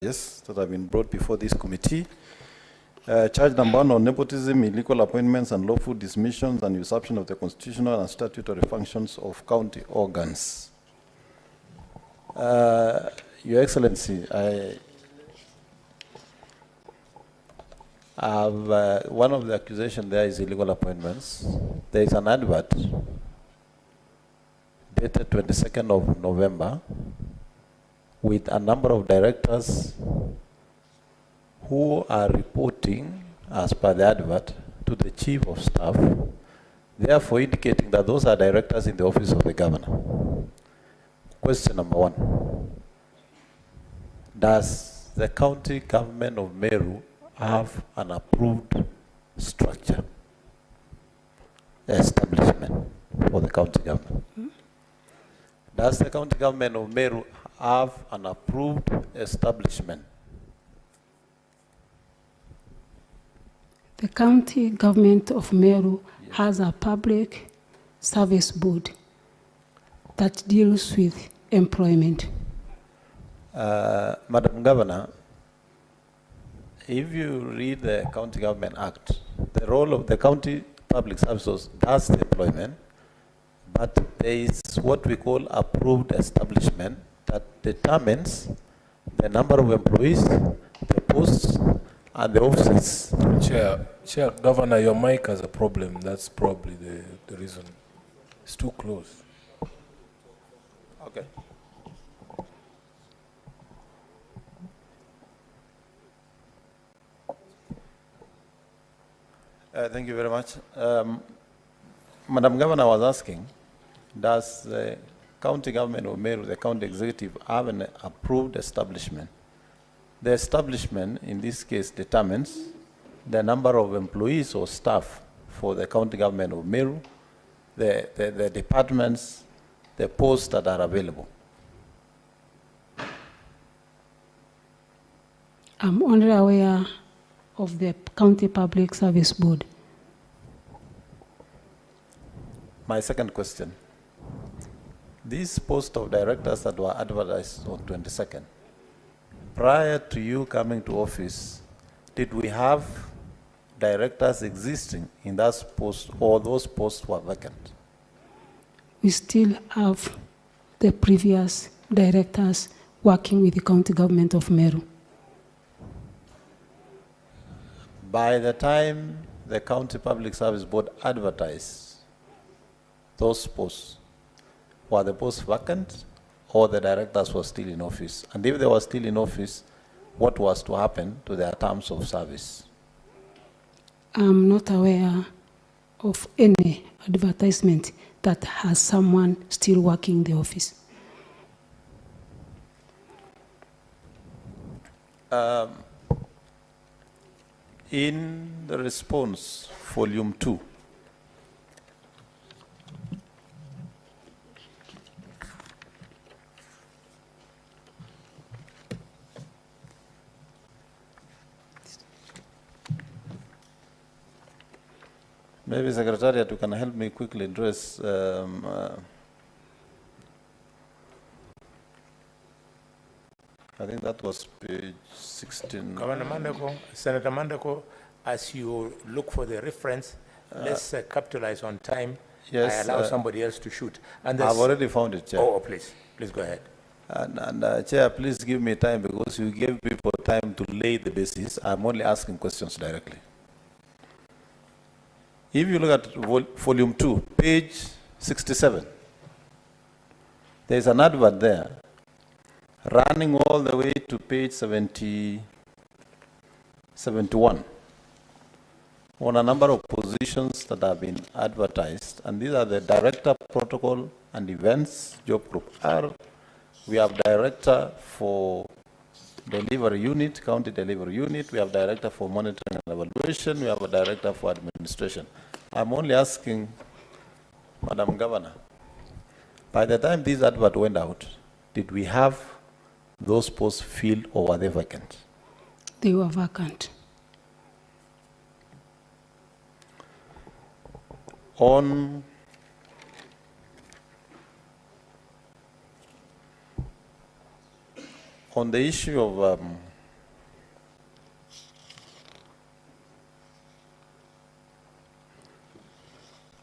Yes, that have been brought before this committee. Charge number 1 on nepotism, illegal appointments, and lawful dismissions and usurpation of the constitutional and statutory functions of county organs. Your Excellency, I have one of the accusations there is illegal appointments. There is an advert dated 22nd of November with a number of directors who are reporting, as per the advert, to the Chief of Staff, therefore indicating that those are directors in the office of the governor. Question number 1. Does the county government of Meru have an approved structure, establishment for the county government? Does the county government of Meru have an approved establishment? The county government of Meru has a public service board that deals with employment. Madam Governor, if you read the County Government Act, the role of the county public services does the employment, but there is what we call approved establishment that determines the number of employees, the posts, and the offices. Chair, Governor, your mic has a problem. That's probably the reason. It's too close. Okay. Thank you very much. Madam Governor was asking, does the county government of Meru, the county executive, have an approved establishment? The establishment, in this case, determines the number of employees or staff for the county government of Meru, the departments, the posts that are available. I'm only aware of the county public service board. My second question. These posts of directors that were advertised on 22nd, prior to you coming to office, did we have directors existing in those posts, or those posts were vacant? We still have the previous directors working with the county government of Meru. By the time the County Public Service Board advertised those posts, were the posts vacant or the directors were still in office? And if they were still in office, what was to happen to their terms of service? I'm not aware of any advertisement that has someone still working in the office. In the response, volume 2, maybe Secretariat, you can help me quickly address I think that was page 16. Governor Mandago, Senator Mandago, as you look for the reference, let's capitalize on time. Yes, I allow somebody else to shoot. And I've already found it, Chair. Oh, please go ahead. And Chair, please give me time because you gave people time to lay the basis. I'm only asking questions directly. If you look at volume 2, page 67, there's an advert there running all the way to page 71 on a number of positions that have been advertised. And these are the Director Protocol and Events, Job Group R. We have Director for Delivery Unit, County Delivery Unit. We have Director for Monitoring and Evaluation. We have a Director for Administration. I'm only asking, Madam Governor, by the time this advert went out, did we have those posts filled or were they vacant? They were vacant. On the issue of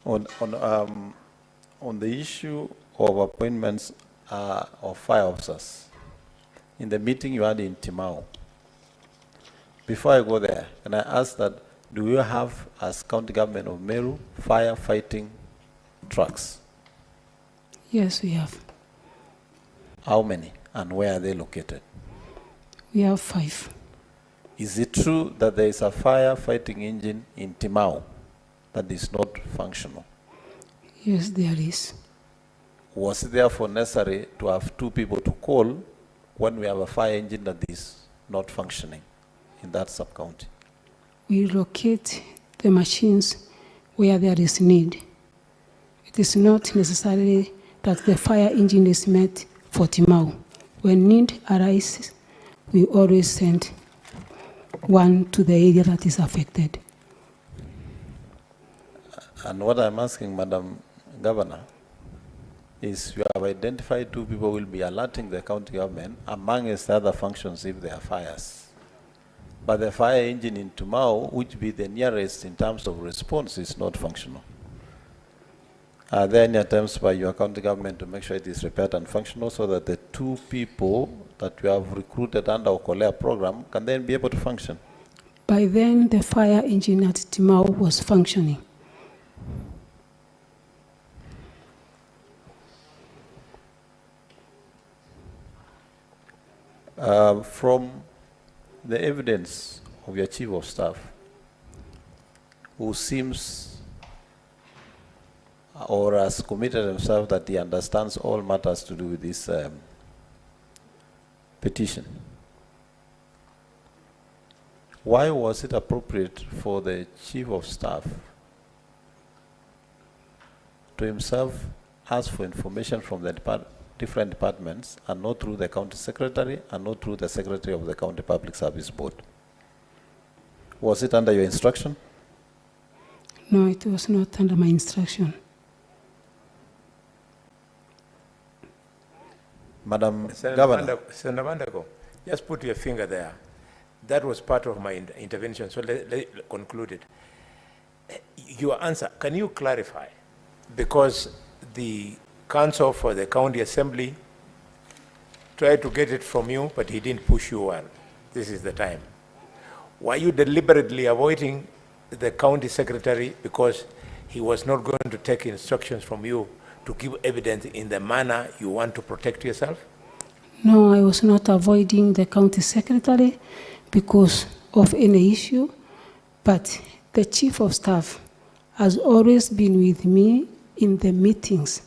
On the issue of appointments of fire officers, in the meeting you had in Timau, before I go there, can I ask that, do you have, as county government of Meru, firefighting trucks? Yes, we have. How many and where are they located? We have 5. Is it true that there is a firefighting engine in Timau that is not functional? Yes, there is. Was it therefore necessary to have 2 people to call when we have a fire engine that is not functioning in that sub-county? We locate the machines where there is need. It is not necessarily that the fire engine is met for Timau. When need arises, we always send one to the area that is affected. And what I'm asking, Madam Governor, is you have identified 2 people who will be alerting the county government amongst other functions if there are fires. But the fire engine in Timau, which be the nearest in terms of response, is not functional. Are there any attempts by your county government to make sure it is repaired and functional so that the 2 people that you have recruited under our Kolea program can then be able to function? By then, the fire engine at Timau was functioning. From the evidence of your chief of staff, who seems or has committed himself that he understands all matters to do with this petition, why was it appropriate for the chief of staff to himself ask for information from the different departments and not through the county secretary and not through the secretary of the county public service board? Was it under your instruction? No, it was not under my instruction. Madam Senator Governor. Senator Mandago, just put your finger there. That was part of my intervention, so let conclude it. Your answer, can you clarify? Because the counsel for the county assembly tried to get it from you, but he didn't push you well. This is the time. Were you deliberately avoiding the county secretary because he was not going to take instructions from you to give evidence in the manner you want to protect yourself? No, I was not avoiding the county secretary because of any issue, but the chief of staff has always been with me in the meetings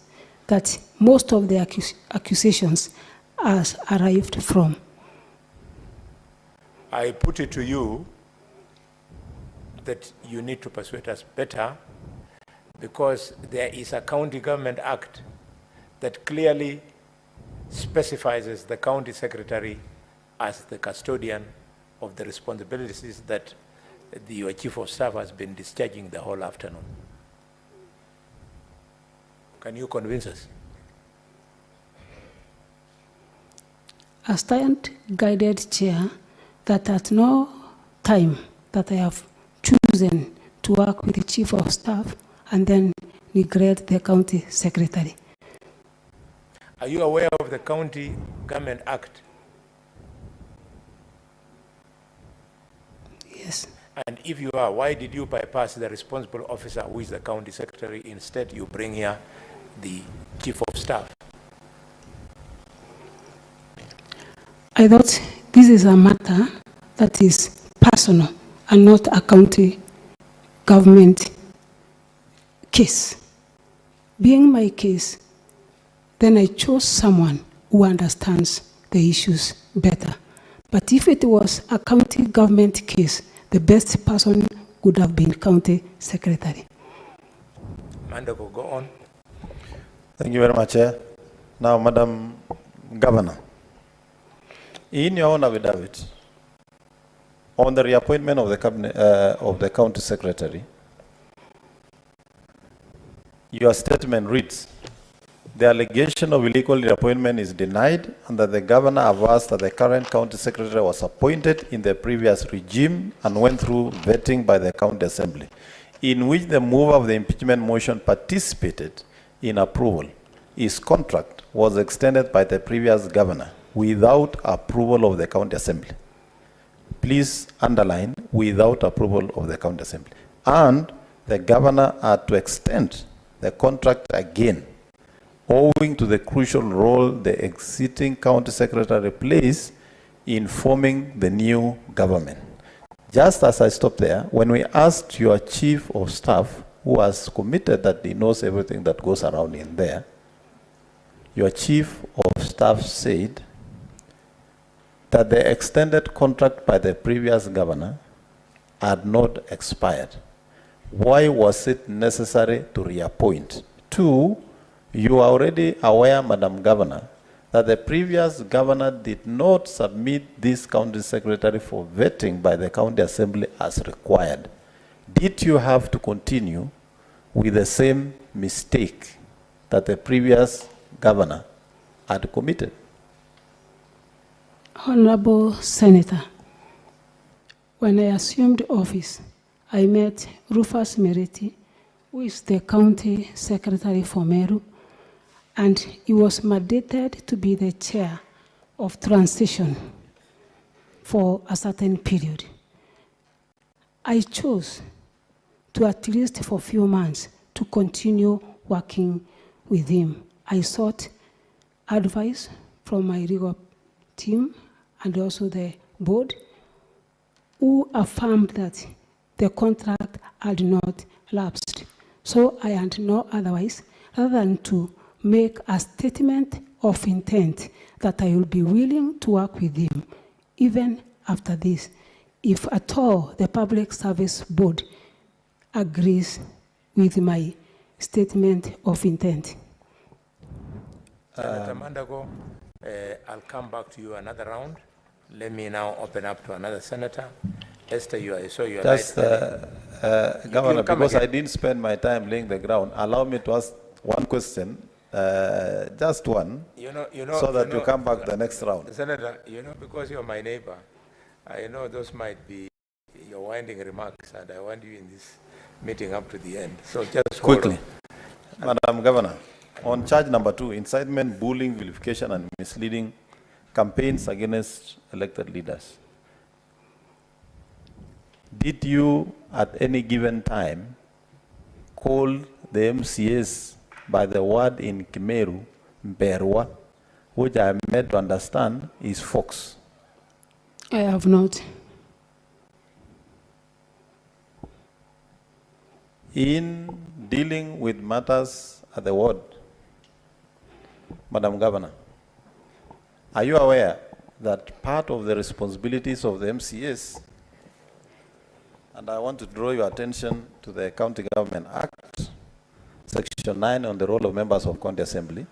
that most of the accusations has arrived from. I put it to you that you need to persuade us better, because there is a county government act that clearly specifies the county secretary as the custodian of the responsibilities that your chief of staff has been discharging the whole afternoon. Can you convince us? I stand guided chair that at no time that I have chosen to work with the chief of staff and then neglect the county secretary. Are you aware of the County Government Act? Yes. And if you are, why did you bypass the responsible officer, who is the county secretary? Instead, you bring here the chief of staff. I thought this is a matter that is personal and not a county government case. Being my case, then I chose someone who understands the issues better. But if it was a county government case, the best person would have been county secretary. Mandago, go on. Thank you very much, Chair. Now, Madam Governor, in your own affidavit, on the reappointment of the cabinet, of the county secretary, your statement reads, the allegation of illegal reappointment is denied and that the governor averts that the current county secretary was appointed in the previous regime and went through vetting by the county assembly. in which the mover of the impeachment motion participated in approval, his contract was extended by the previous governor without approval of the county assembly. Please underline, without approval of the county assembly. And the governor had to extend the contract again, owing to the crucial role the exiting county secretary plays in forming the new government. Just as I stopped there, when we asked your chief of staff, who has committed that he knows everything that goes around in there, your chief of staff said that the extended contract by the previous governor had not expired. Why was it necessary to reappoint? Two, you are already aware, Madam Governor, that the previous governor did not submit this county secretary for vetting by the county assembly as required. Did you have to continue with the same mistake that the previous governor had committed? Honorable Senator, when I assumed office, I met Rufus Meriti, who is the county secretary for Meru, and he was mandated to be the chair of transition for a certain period. I chose to, at least for a few months, to continue working with him. I sought advice from my legal team and also the board, who affirmed that the contract had not lapsed. So I had no otherwise rather than to make a statement of intent that I will be willing to work with him even after this, if at all the Public Service Board agrees with my statement of intent. Senator Mandago, I'll come back to you another round. Let me now open up to another senator. Esther, I saw your Just, Governor, because again. I didn't spend my time laying the ground, allow me to ask one question, just one, so that you come back the next round. Senator, because you're my neighbor, I know those might be your winding remarks, and I want you in this meeting up to the end. So just Quickly, Madam Governor, on charge number 2, incitement, bullying, vilification, and misleading campaigns against elected leaders. Did you, at any given time, call the MCAs by the word in Kimeru, Mberwa, which I am made to understand is fox? I have not. In dealing with matters at the ward, Madam Governor, are you aware that part of the responsibilities of the MCAs, and I want to draw your attention to the County Government Act, Section 9 on the role of members of County Assembly,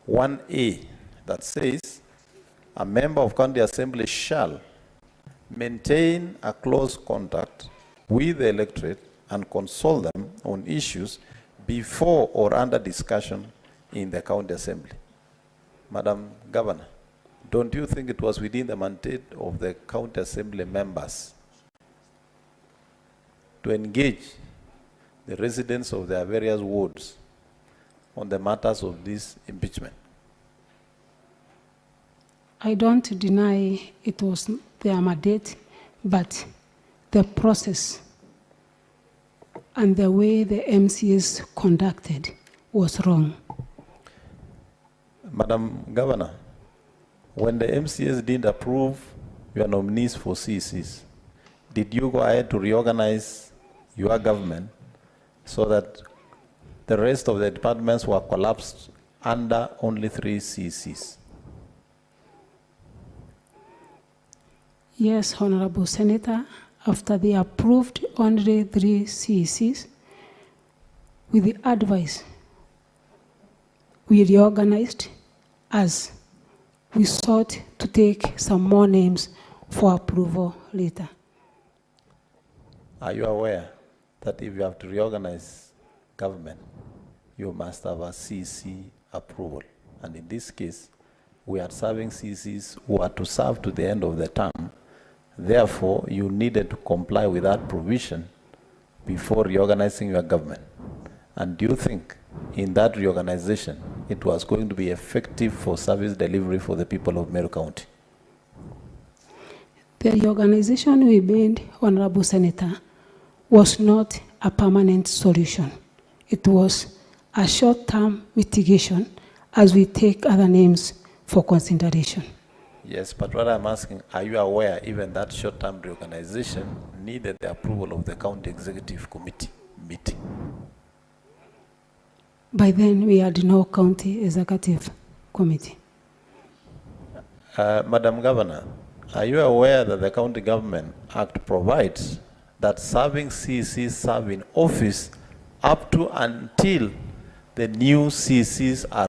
1A, that says, a member of County Assembly shall maintain a close contact with the electorate and consult them on issues before or under discussion in the County Assembly. Madam Governor, don't you think it was within the mandate of the County Assembly members to engage the residents of their various wards on the matters of this impeachment? I don't deny it was their mandate, but the process and the way the MCs conducted was wrong. Madam Governor, when the MCAs didn't approve your nominees for CCs, did you go ahead to reorganize your government so that the rest of the departments were collapsed under only 3 CCs? Yes, Honorable Senator, after they approved only 3 CCs, with the advice, we reorganized as we sought to take some more names for approval later. Are you aware that if you have to reorganize government, you must have a CC approval? And in this case, we are serving CCs who are to serve to the end of the term. Therefore, you needed to comply with that provision before reorganizing your government? And do you think in that reorganization, it was going to be effective for service delivery for the people of Meru County? The reorganization we made, Honorable Senator, was not a permanent solution. It was a short-term mitigation as we take other names for consideration. Yes, but what I'm asking, are you aware even that short-term reorganization needed the approval of the County Executive Committee meeting? By then, we had no county executive committee. Madam Governor, are you aware that the County Government Act provides that serving CCs serve in office up to until the new CCs are